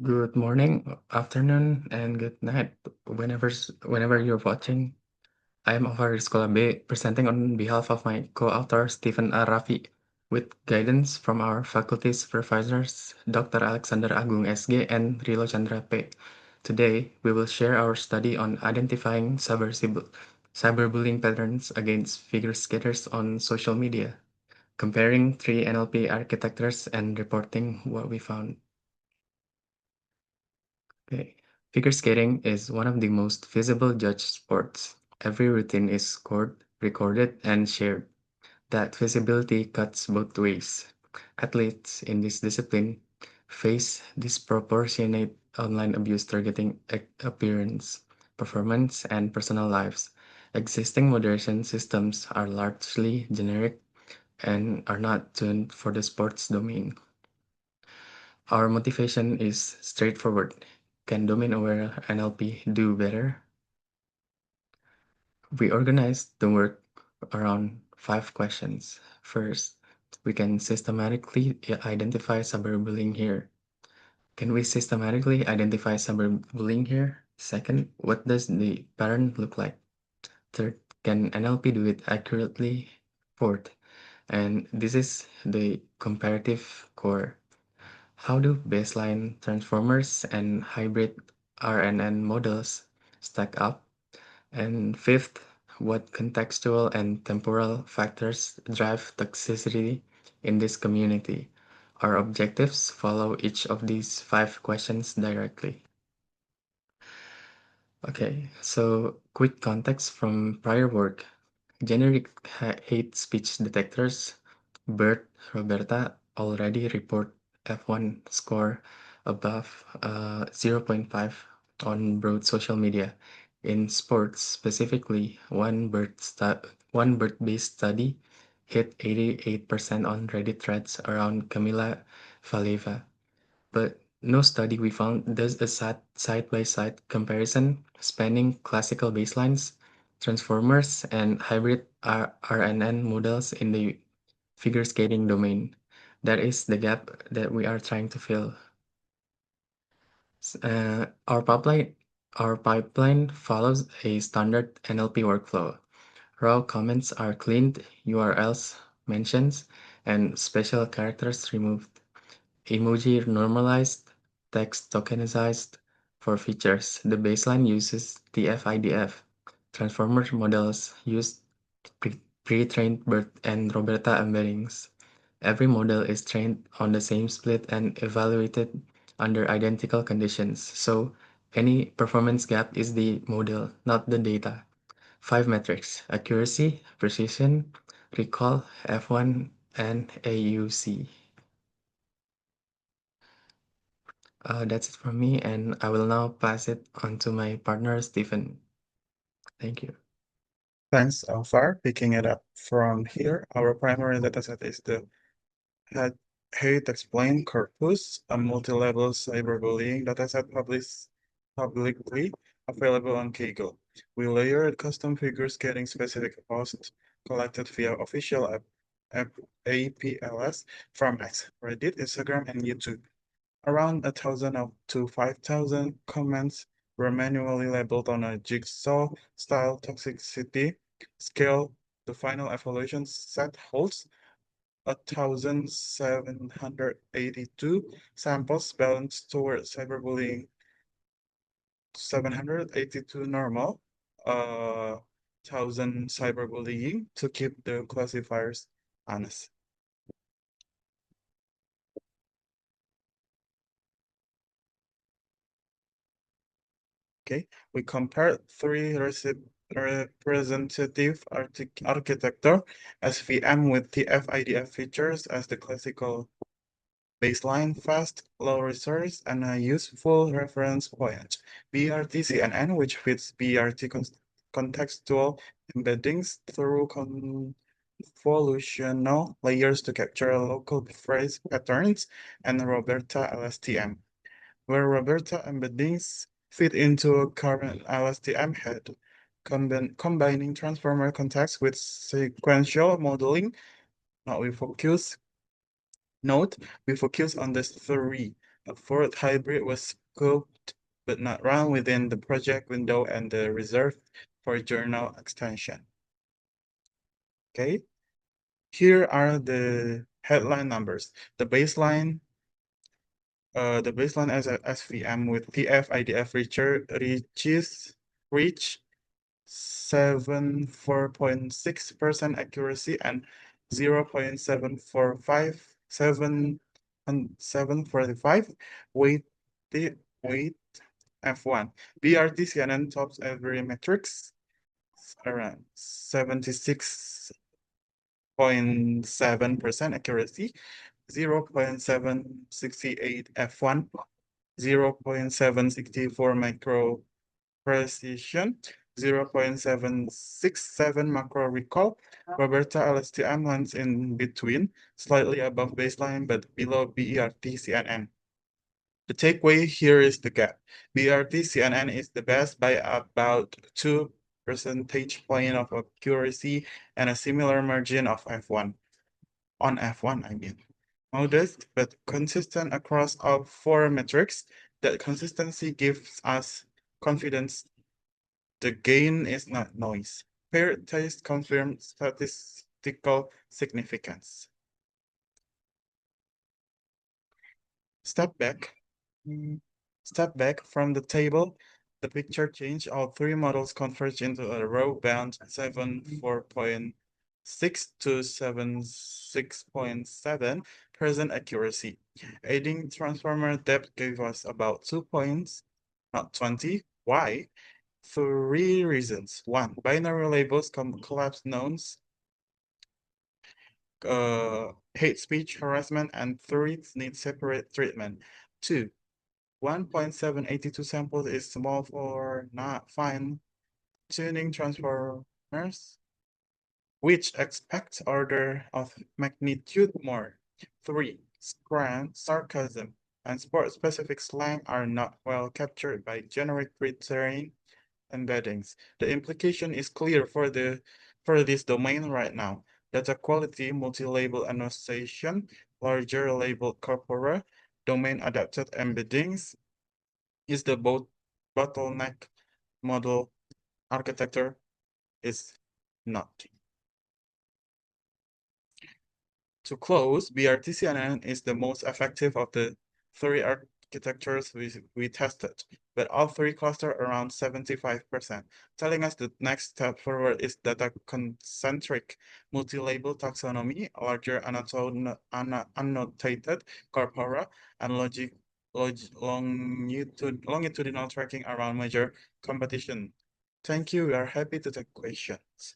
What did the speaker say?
Good morning, afternoon, and good night, whenever you're watching. I am Alvaro Escolabe, presenting on behalf of my co-author Stephen R. Rafi, with guidance from our faculty supervisors, Dr. Alexander Agung SG and Rilo Chandra P. Today, we will share our study on identifying cyberbullying patterns against figure skaters on social media, comparing three NLP architectures and reporting what we found. Okay. Figure skating is one of the most visible judged sports. Every routine is scored, recorded, and shared. That visibility cuts both ways. Athletes in this discipline face disproportionate online abuse targeting appearance, performance, and personal lives. Existing moderation systems are largely generic and are not tuned for the sports domain. Our motivation is straightforward. Can domain-aware NLP do better? We organized the work around 5 questions. First, we can systematically identify cyberbullying here. Can we systematically identify cyberbullying here? Second, what does the pattern look like? Third, can NLP do it accurately? Fourth, and this is the comparative core. How do baseline transformers and hybrid RNN models stack up? And fifth, what contextual and temporal factors drive toxicity in this community? Our objectives follow each of these 5 questions directly. Okay, so quick context from prior work. Generic hate speech detectors, Bert, Roberta already report F1 score above 0.5 on broad social media. In sports specifically, one Bert-based study hit 88% on Reddit threads around Camila Valeva, but no study we found does a side-by-side comparison spanning classical baselines, transformers, and hybrid RNN models in the figure skating domain. That is the gap that we are trying to fill. Our pipeline follows a standard NLP workflow. Raw comments are cleaned, URLs, mentions, and special characters removed. Emoji normalized, text tokenized for features. The baseline uses TF-IDF. Transformer models use pre-trained Bert and Roberta embeddings. Every model is trained on the same split and evaluated under identical conditions. So any performance gap is the model, not the data. 5 metrics: accuracy, precision, recall, F1, and AUC. That's it from me, and I will now pass it on to my partner, Stephen. Thank you. Thanks, Alfar. Picking it up from here, our primary dataset is the Hate Explained corpus, a multi-level cyberbullying dataset publicly available on Kaggle. We layered custom figures getting specific posts collected via official APLS from X, Reddit, Instagram, and YouTube. Around 1,000 up to 5,000 comments were manually labeled on a jigsaw-style toxicity scale. The final evaluation set holds 1,782 samples balanced toward cyberbullying, 782 normal, 1,000 cyberbullying to keep the classifiers honest. Okay, we compared three representative architecture, SVM with TF-IDF features as the classical baseline, fast, low resource, and a useful reference point. BRT-CNN, which fits BRT contextual embeddings through convolutional layers to capture local phrase patterns, and Roberta LSTM, where Roberta embeddings fit into a current LSTM head, combining transformer context with sequential modeling. Now we focus on the three A fourth hybrid was scoped but not run within the project window and reserved for journal extension. Okay, here are the headline numbers. The baseline as a SVM with TF IDF reach 74.6% accuracy and 0.745 weight weight F1. BRT CNN tops every metrics around 76.7% accuracy, 0.768 F1, 0.764 micro precision, 0.767 macro recall. Roberta LSTM lands in between, slightly above baseline but below BERT CNN. The takeaway here is the gap. BRT CNN is the best by about 2 percentage point of accuracy and a similar margin of F1. On F1, I mean. Modest but consistent across all four metrics. That consistency gives us confidence the gain is not noise. Paired taste confirms statistical significance. Step back. Step back from the table. The picture change. All three models converge into a row bound 74.6 to 76.7% accuracy. Aiding transformer depth gave us about 2 points, not 20. Why? Three reasons. One, binary labels collapse knowns, hate speech, harassment, and threats need separate treatment. Two, 1.782 samples is small for not fine tuning transformers, which expect order of magnitude more. Three, scram, sarcasm, and sport-specific slang are not well captured by generic pre-trained embeddings. The implication is clear for this domain right now. Data quality, multi-label annotation, larger labeled corpora, domain adapted embeddings is the bottleneck. Model architecture is not. To close, BRTCNN is the most effective of the three architectures we tested, but all three cluster around 75%, telling us the next step forward is data-concentric multi-label taxonomy, larger annotated corpora, and longitudinal tracking around major competition. Thank you. We are happy to take questions.